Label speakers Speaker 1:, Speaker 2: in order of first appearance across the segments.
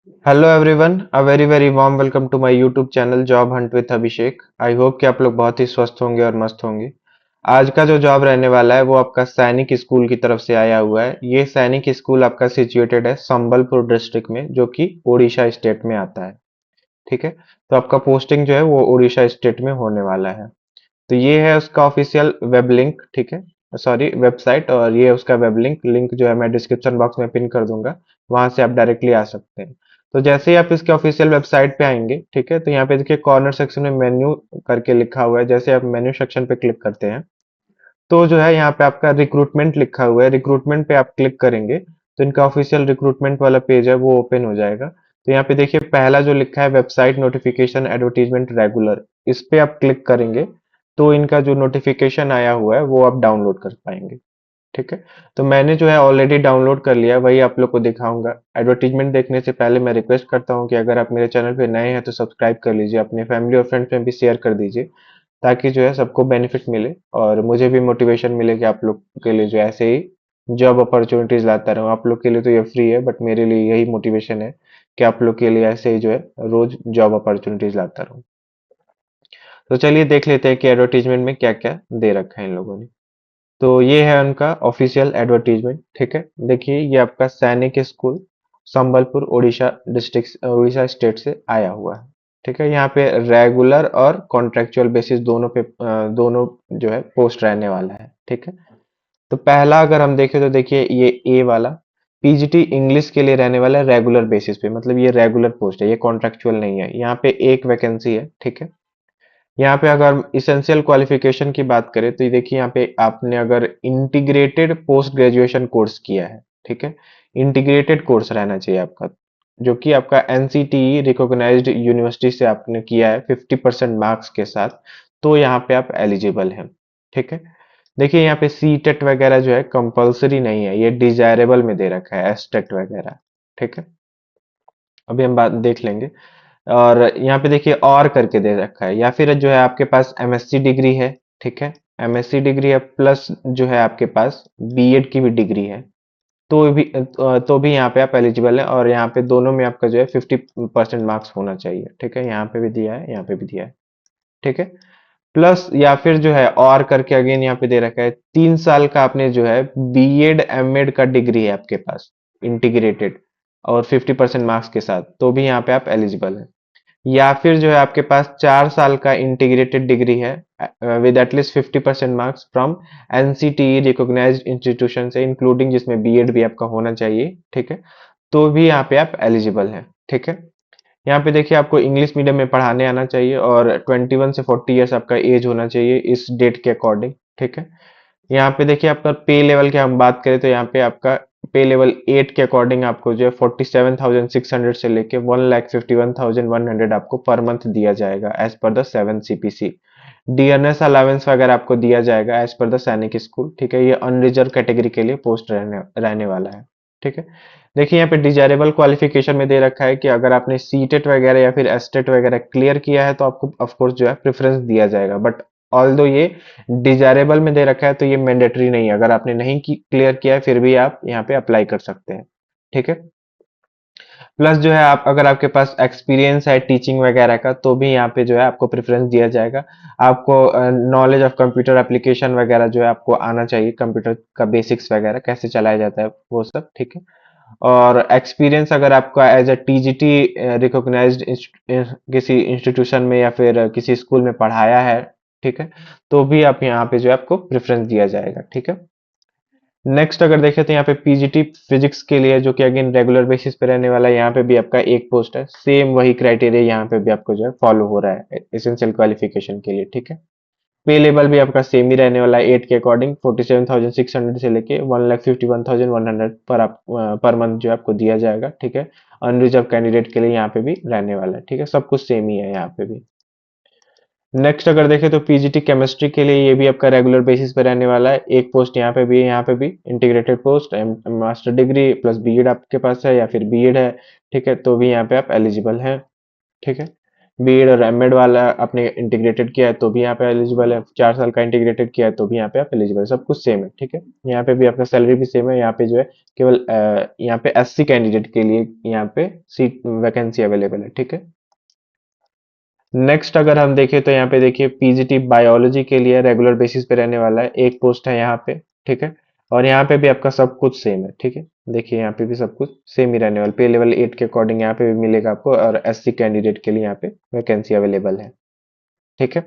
Speaker 1: Hello everyone, a very very warm welcome to my YouTube channel job hunt with Abhishek. I hope कि आप लोग बहुत ही स्वस्थ होंगे और मस्त होंगे। आज का जो जॉब रहने वाला है वो आपका सैनिक स्कूल की तरफ से आया हुआ है। ये सैनिक स्कूल आपका सिचुएटेड है संबलपुर डिस्ट्रिक्ट में, जो कि उड़ीसा स्टेट में आता है। ठीक है। तो आपका पोस्टिंग जो है वो उड़ीसा स्टेट में होने वाला है। तो ये है उसका ऑफिशियल वेब लिंक, ठीक है, सॉरी वेबसाइट। और ये उसका वेब लिंक लिंक जो है मैं डिस्क्रिप्शन बॉक्स में पिन कर दूंगा। वहां से आप डायरेक्टली आ सकते हैं। तो जैसे ही आप इसके ऑफिशियल वेबसाइट पे आएंगे, ठीक है, तो यहाँ पे देखिए कॉर्नर सेक्शन में मेन्यू करके लिखा हुआ है। जैसे आप मेन्यू सेक्शन पे क्लिक करते हैं तो जो है यहाँ पे आपका रिक्रूटमेंट लिखा हुआ है। रिक्रूटमेंट पे आप क्लिक करेंगे तो इनका ऑफिशियल रिक्रूटमेंट वाला पेज है वो ओपन हो जाएगा। तो यहाँ पे देखिए पहला जो लिखा है वेबसाइट नोटिफिकेशन एडवर्टीजमेंट रेगुलर, इस पे आप क्लिक करेंगे तो इनका जो नोटिफिकेशन आया हुआ है वो आप डाउनलोड कर पाएंगे। ठीक है। तो मैंने जो है ऑलरेडी डाउनलोड कर लिया, वही आप लोग को दिखाऊंगा। एडवर्टीजमेंट देखने से पहले मैं रिक्वेस्ट करता हूँ कि अगर आप मेरे चैनल पे नए हैं तो सब्सक्राइब कर लीजिए, अपने फैमिली और फ्रेंड्स में भी शेयर कर दीजिए, ताकि जो है सबको बेनिफिट मिले और मुझे भी मोटिवेशन मिले कि आप लोग के लिए जो ऐसे ही जॉब अपॉर्चुनिटीज लाता रहूं। आप लोग के लिए तो ये फ्री है, बट मेरे लिए यही मोटिवेशन है कि आप लोग के लिए ऐसे ही जो है रोज जॉब अपॉर्चुनिटीज लाता रहूं। तो चलिए देख लेते हैं कि एडवर्टीजमेंट में क्या क्या दे रखा है इन लोगों ने। तो ये है उनका ऑफिशियल एडवर्टीजमेंट। ठीक है, देखिए ये आपका सैनिक school Sambalpur Orissa district Orissa state से आया हुआ है। ठीक है, यहाँ पे रेगुलर और कॉन्ट्रेक्चुअल बेसिस दोनों पे दोनों जो है पोस्ट रहने वाला है। ठीक है। तो पहला अगर हम देखें तो देखिए ये ए वाला पीजीटी इंग्लिश के लिए रहने वाला है रेगुलर बेसिस पे, मतलब ये रेगुलर पोस्ट है, ये कॉन्ट्रेक्चुअल नहीं है। यहाँ पे एक वैकेंसी है। ठीक है। यहाँ पे अगर इसेंशियल क्वालिफिकेशन की बात करें तो ये देखिए यहाँ पे आपने अगर इंटीग्रेटेड पोस्ट ग्रेजुएशन कोर्स किया है, ठीक है, इंटीग्रेटेड कोर्स रहना चाहिए आपका, जो कि आपका एनसीटीई रिकॉग्नाइज्ड यूनिवर्सिटी से आपने किया है 50% मार्क्स के साथ, तो यहाँ पे आप एलिजिबल हैं। ठीक है। देखिए यहाँ पे सी टेट वगैरह जो है कंपलसरी नहीं है, ये डिजायरेबल में दे रखा है एस टेट वगैरह। ठीक है, अभी हम बात देख लेंगे। और यहाँ पे देखिए और करके दे रखा है, या फिर जो है आपके पास एमएससी डिग्री है। ठीक है, एमएससी डिग्री है प्लस जो है आपके पास बीएड की भी डिग्री है, तो भी यहाँ पे आप एलिजिबल है। और यहाँ पे दोनों में आपका जो है 50% मार्क्स होना चाहिए। ठीक है, यहाँ पे भी दिया है, यहाँ पे भी दिया है। ठीक है, प्लस या फिर जो है और करके अगेन यहाँ पे दे रखा है 3 साल का आपने जो है बीएड एमएड का डिग्री है आपके पास इंटीग्रेटेड और 50% मार्क्स के साथ, तो भी यहाँ पे आप एलिजिबल है। या फिर जो है आपके पास 4 साल का इंटीग्रेटेड डिग्री है with at least 50% marks from NCTE recognized institution से इंक्लूडिंग, जिसमें बीएड भी आपका होना चाहिए। ठीक है, तो भी यहाँ पे आप एलिजिबल हैं। ठीक है, यहाँ पे देखिए आपको इंग्लिश मीडियम में पढ़ाने आना चाहिए और 21 से 40 ईयर्स आपका एज होना चाहिए इस डेट के अकॉर्डिंग। ठीक है, यहाँ पे देखिए आपका पे लेवल की हम बात करें तो यहाँ पे आपका पे लेवल 8 के अकॉर्डिंग आपको जो है 47,600 से लेके 1,51,100 आपको पर मंथ दिया जाएगा as per the 7 CPC। DNS allowance वगैरह आपको दिया जाएगा एज पर द सैनिक स्कूल। ठीक है, ये अनरिजर्व कैटेगरी के लिए पोस्ट रहने रहने वाला है। ठीक है, देखिए यहाँ पे डिजायरेबल क्वालिफिकेशन में दे रखा है कि अगर आपने सीटेट वगैरह या फिर एसटेट वगैरह क्लियर किया है तो आपको ऑफकोर्स जो है प्रेफरेंस दिया जाएगा, बट ऑल्दो ये डिजायरेबल में दे रखा है तो ये मैंडेटरी नहीं है। अगर आपने नहीं क्लियर किया है फिर भी आप यहाँ पे अप्लाई कर सकते हैं। ठीक है, प्लस जो है आप अगर आपके पास एक्सपीरियंस है टीचिंग वगैरह का तो भी यहाँ पे जो है आपको प्रेफरेंस दिया जाएगा। आपको नॉलेज ऑफ कंप्यूटर एप्लीकेशन वगैरह जो है आपको आना चाहिए, कंप्यूटर का बेसिक्स वगैरह कैसे चलाया जाता है वो सब। ठीक है, और एक्सपीरियंस अगर आपका एज अ टीजीटी रिकॉग्नाइज्ड किसी इंस्टीट्यूशन में या फिर किसी स्कूल में पढ़ाया है, ठीक है, तो भी आप यहाँ पे जो है आपको प्रेफरेंस दिया जाएगा। ठीक है, नेक्स्ट अगर देखें तो यहाँ पे पीजीटी फिजिक्स के लिए, जो कि अगेन रेगुलर बेसिस पे रहने वाला है, यहाँ पे भी आपका एक पोस्ट है। सेम वही क्राइटेरिया यहाँ पे भी आपको जो है फॉलो हो रहा है एसेंशियल क्वालिफिकेशन के लिए। ठीक है, पे लेवल भी आपका सेम ही रहने वाला है 8 के अकॉर्डिंग 47,600 से लेके 1,51,100 पर मंथ जो है आपको दिया जाएगा। ठीक है, अनरिजर्व कैंडिडेट के लिए यहाँ पे भी रहने वाला है। ठीक है, सब कुछ सेम ही है यहाँ पे भी। नेक्स्ट अगर देखें तो पीजीटी केमिस्ट्री के लिए ये भी आपका रेगुलर बेसिस पे रहने वाला है। एक पोस्ट यहाँ पे भी है, यहाँ पे भी integrated post, master degree plus B Ed आपके पास है या फिर बीएड है। ठीक है, तो भी यहाँ पे आप एलिजिबल हैं। ठीक है, बीएड और एमएड वाला आपने इंटीग्रेटेड किया है तो भी यहाँ पे एलिजिबल है, 4 साल का इंटीग्रेटेड किया है तो भी यहाँ पे आप एलिजिबल है, सब कुछ सेम है, ठीक है। यहाँ पे भी आपका सैलरी भी सेम है, यहाँ पे जो है केवल यहाँ पे एससी कैंडिडेट के लिए यहाँ पे सीट वैकेंसी अवेलेबल है, ठीक है। नेक्स्ट अगर हम देखें तो यहाँ पे देखिए पीजीटी बायोलॉजी के लिए रेगुलर बेसिस पे रहने वाला है, एक पोस्ट है यहाँ पे, ठीक है। और यहाँ पे भी आपका सब कुछ सेम है, ठीक है। देखिए यहाँ पे भी सब कुछ सेम ही रहने वाला, पे लेवल 8 के अकॉर्डिंग यहाँ पे भी मिलेगा आपको, और एससी कैंडिडेट के लिए यहाँ पे वैकेंसी अवेलेबल है, ठीक है।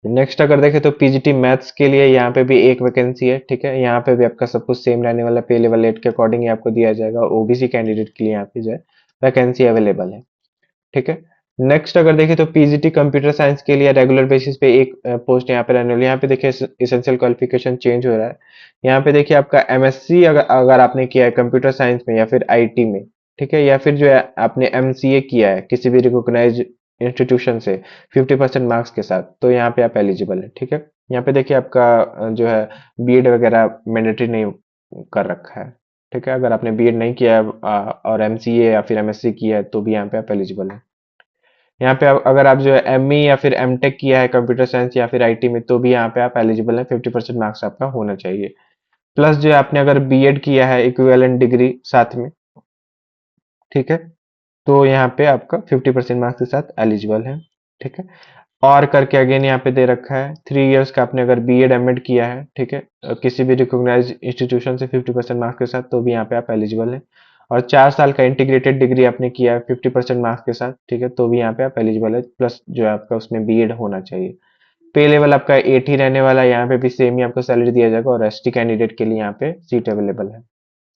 Speaker 1: नेक्स्ट अगर देखें तो पीजीटी मैथ्स के लिए यहाँ पे भी एक वैकेंसी है, ठीक है। यहाँ पे भी आपका सब कुछ सेम रहने वाला, पे लेवल 8 के अकॉर्डिंग ही आपको दिया जाएगा, और ओबीसी कैंडिडेट के लिए यहाँ पे जो है वैकेंसी अवेलेबल है, ठीक है। नेक्स्ट अगर देखें तो पीजीटी कंप्यूटर साइंस के लिए रेगुलर बेसिस पे एक पोस्ट यहाँ पे रहने वाली है। यहाँ पे देखिए इसेंशियल क्वालिफिकेशन चेंज हो रहा है। यहाँ पे देखिए आपका एमएससी अगर अगर आपने किया है कंप्यूटर साइंस में या फिर आईटी में, ठीक है, या फिर जो है आपने एमसीए किया है किसी भी रिकॉग्नाइज इंस्टीट्यूशन से 50% मार्क्स के साथ, तो यहाँ पे आप एलिजिबल है, ठीक है। यहाँ पे देखिए आपका जो है बीएड वगैरह मैंडेटरी नहीं कर रखा है, ठीक है। अगर आपने बीएड नहीं किया है और एमसीए या फिर एमएससी किया है तो भी यहाँ पे आप एलिजिबल है। यहाँ पे अगर आप जो है एमई या फिर एमटेक किया है कंप्यूटर साइंस या फिर आईटी में तो भी यहाँ पे आप एलिजिबल है, 50% मार्क्स आपका होना चाहिए। प्लस जो है आपने अगर बीएड किया है इक्विवेलेंट डिग्री साथ में, ठीक है, तो यहाँ पे आपका 50% मार्क्स के साथ एलिजिबल है, ठीक है। और करके अगेन यहाँ पे दे रखा है 3 इयर्स का आपने अगर बीएड एमएड किया है, ठीक है, किसी भी रिकॉग्नाइज इंस्टीट्यूशन से 50% मार्क्स के साथ तो भी यहाँ पे आप एलिजिबल है। और 4 साल का इंटीग्रेटेड डिग्री आपने किया है 50% मार्क्स के साथ, ठीक है, तो भी यहाँ पे आप एलिजिबल है। प्लस जो है आपका उसमें बीएड होना चाहिए। पे लेवल आपका 8 ही रहने वाला है, यहाँ पे भी सेम ही आपको सैलरी दिया जाएगा, और एसटी कैंडिडेट के लिए यहाँ पे सीट अवेलेबल है,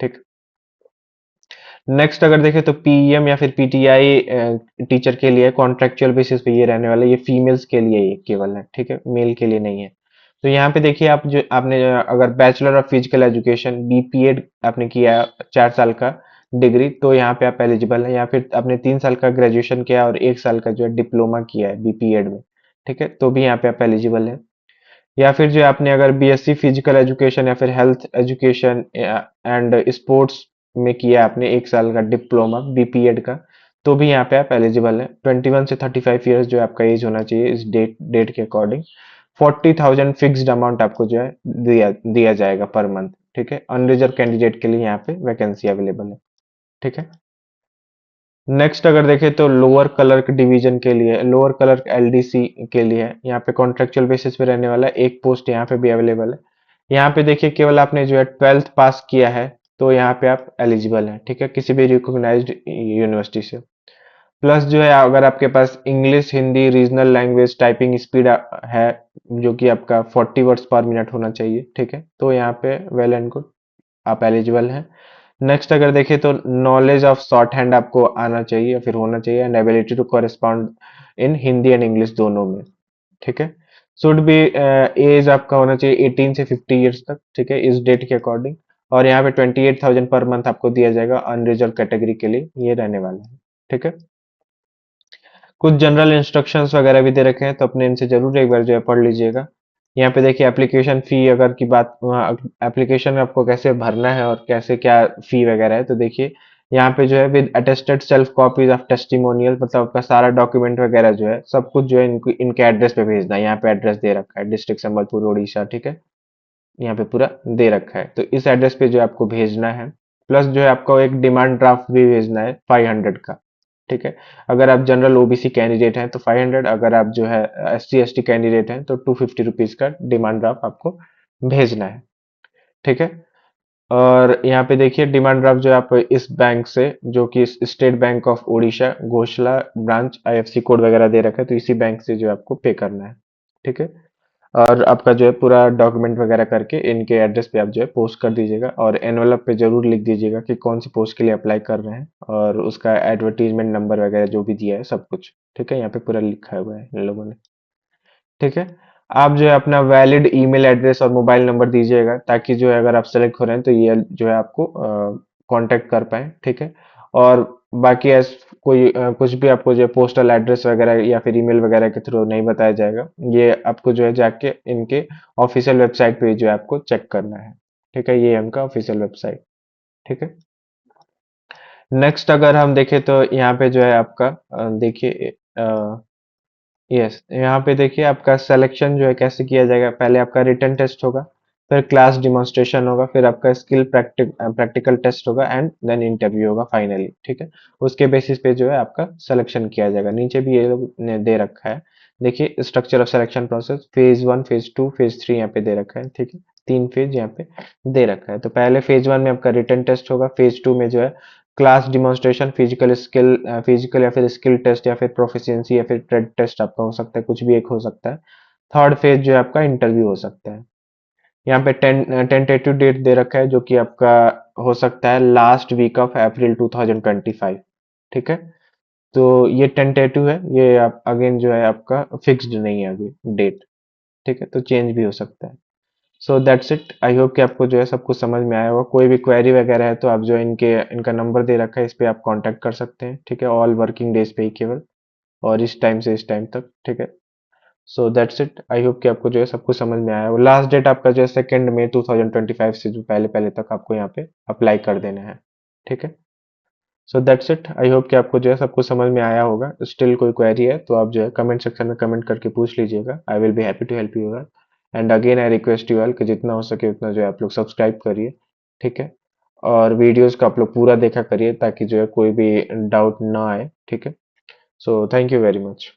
Speaker 1: ठीक। नेक्स्ट अगर देखें तो पीईएम या फिर पीटीआई टीचर के लिए कॉन्ट्रेक्चुअल बेसिस पे ये रहने वाला है, ये फीमेल्स के लिए ये केवल है, ठीक है, मेल के लिए नहीं है। तो यहाँ पे देखिए आप जो आपने अगर bachelor of physical education BPEd आपने किया है 4 साल का डिग्री, तो यहाँ पे आप एलिजिबल है। या फिर आपने 3 साल का ग्रेजुएशन किया और 1 साल का जो है डिप्लोमा किया है बीपीएड में, ठीक है, तो भी यहाँ पे आप एलिजिबल है। या फिर जो आपने अगर बीएससी फिजिकल एजुकेशन या फिर हेल्थ एजुकेशन एंड स्पोर्ट्स में किया आपने 1 साल का डिप्लोमा बीपीएड का, तो भी यहाँ पे आप एलिजिबल हैं। 21 से 35 ईयर्स जो आपका एज होना चाहिए इस डेट डेट के अकॉर्डिंग। 40,000 फिक्स्ड अमाउंट आपको जो है दिया दिया जाएगा पर मंथ, ठीक है। अनरिजर्व कैंडिडेट के लिए यहाँ पे वैकेंसी अवेलेबल है, ठीक है। नेक्स्ट अगर देखें तो लोअर क्लर्क डिवीजन के लिए, लोअर क्लर्क एलडीसी के लिए यहाँ पे कॉन्ट्रेक्चुअल बेसिस पे रहने वाला है, एक पोस्ट यहाँ पे भी अवेलेबल है। यहाँ पे देखिए केवल आपने जो है 12th पास किया है तो यहाँ पे आप एलिजिबल हैं, ठीक है, किसी भी रिकॉग्नाइज्ड यूनिवर्सिटी से। प्लस जो है अगर आपके पास English Hindi regional language typing speed है जो कि आपका 40 वर्ड्स पर मिनट होना चाहिए, ठीक है, तो यहाँ पे वेल एंड गुड आप एलिजिबल हैं। नेक्स्ट अगर देखें तो नॉलेज ऑफ शॉर्ट हैंड आपको आना चाहिए या फिर होना चाहिए, and ability to correspond in Hindi and English दोनों में, ठीक है। शुड बी एज आपका होना चाहिए 18 से 50 ईयर्स तक, ठीक है, इस डेट के अकॉर्डिंग। और यहाँ पे 28,000 पर मंथ आपको दिया जाएगा अनरिजर्व कैटेगरी के लिए, ये रहने वाला है, ठीक है। कुछ जनरल इंस्ट्रक्शंस वगैरह भी दे रखे हैं तो अपने इनसे जरूर एक बार जो है पढ़ लीजिएगा। यहाँ पे देखिए एप्लीकेशन फी अगर की बात, एप्लीकेशन आपको कैसे भरना है और कैसे क्या फी वगैरह है, तो देखिए यहाँ पे जो है with attested self copies of testimonial, मतलब आपका सारा डॉक्यूमेंट वगैरह जो है सब कुछ जो है इनको इनके एड्रेस पे भेजना है। यहाँ पे एड्रेस दे रखा है डिस्ट्रिक्ट संबलपुर उड़ीसा, ठीक है, यहाँ पे पूरा दे रखा है, तो इस एड्रेस पे जो है आपको भेजना है। प्लस जो है आपको एक डिमांड ड्राफ्ट भी भेजना है 500 का, ठीक है। अगर आप जनरल ओबीसी कैंडिडेट हैं तो 500, अगर आप जो है एससी एसटी कैंडिडेट हैं तो 250 रुपीज का डिमांड ड्राफ्ट आपको भेजना है, ठीक है। और यहाँ पे देखिए डिमांड ड्राफ्ट जो है आप इस बैंक से, जो कि state bank of Orissa Ghoshla branch, IFC code वगैरह दे रखा है, तो इसी बैंक से जो है आपको पे करना है, ठीक है। और आपका जो है पूरा डॉक्यूमेंट वगैरह करके इनके एड्रेस पे आप जो है पोस्ट कर दीजिएगा, और एनवलप पे जरूर लिख दीजिएगा कि कौन सी पोस्ट के लिए अप्लाई कर रहे हैं, और उसका एडवर्टीजमेंट नंबर वगैरह जो भी दिया है सब कुछ, ठीक है, यहाँ पे पूरा लिखा हुआ है इन लोगों ने, ठीक है। आप जो है अपना वैलिड ईमेल एड्रेस और मोबाइल नंबर दीजिएगा, ताकि जो है अगर आप सेलेक्ट हो रहे हैं तो ये जो है आपको कांटेक्ट कर पाए, ठीक है। और बाकी ऐस कोई कुछ भी आपको जो है पोस्टल एड्रेस वगैरह या फिर ईमेल वगैरह के थ्रू नहीं बताया जाएगा, ये आपको जो है जाके इनके ऑफिशियल वेबसाइट पे जो है आपको चेक करना है, ठीक है, ये है उनका ऑफिशियल वेबसाइट, ठीक है। नेक्स्ट अगर हम देखें तो यहाँ पे जो है आपका देखिए यस, यहाँ पे देखिए आपका सिलेक्शन जो है कैसे किया जाएगा। पहले आपका रिटन टेस्ट होगा, फिर क्लास डिमॉन्स्ट्रेशन होगा, फिर आपका स्किल प्रैक्टिकल टेस्ट होगा एंड देन इंटरव्यू होगा फाइनली। ठीक है, उसके बेसिस पे जो है आपका सिलेक्शन किया जाएगा। नीचे भी ये लोग ने दे रखा है, देखिए structure of selection process, phase one, phase two, phase three यहाँ पे दे रखा है। ठीक है, तीन फेज यहाँ पे दे रखा है। तो पहले फेज वन में आपका रिटन टेस्ट होगा, फेज टू में जो है class demonstration, physical skill, physical या फिर स्किल टेस्ट या फिर प्रोफिशिएंसी या फिर ट्रेड टेस्ट आपका हो सकता है, कुछ भी एक हो सकता है। थर्ड फेज जो है आपका इंटरव्यू हो सकता है। यहाँ पे टेंटेटिव डेट दे रखा है जो कि आपका हो सकता है लास्ट वीक ऑफ अप्रैल 2025। ठीक है, तो ये टेंटेटिव है, ये आप अगेन जो है आपका फिक्स्ड नहीं है अभी डेट। ठीक है, तो चेंज भी हो सकता है। So that's it, I hope कि आपको जो है सब कुछ समझ में आया होगा। कोई भी क्वेरी वगैरह है तो आप जो है इनका नंबर दे रखा है, इस पे आप कांटेक्ट कर सकते हैं। ठीक है, ऑल वर्किंग डेज पे ही केवल, और इस टाइम से इस टाइम तक। ठीक है, so that's it, I hope कि आपको जो है सब कुछ समझ में आया होगा। लास्ट डेट आपका जो है 2 मई 2025 से जो पहले पहले तक आपको यहाँ पे अप्लाई कर देना है। ठीक है, so that's it, I hope कि आपको जो है सब कुछ समझ में आया होगा। स्टिल कोई क्वेरी है तो आप जो है कमेंट सेक्शन में कमेंट करके पूछ लीजिएगा, I will be happy to help you. And again I request you all कि जितना हो सके उतना जो है आप लोग सब्सक्राइब करिए। ठीक है, और वीडियोस को आप लोग पूरा देखा करिए ताकि जो है कोई भी डाउट ना आए। ठीक है, so thank you very much.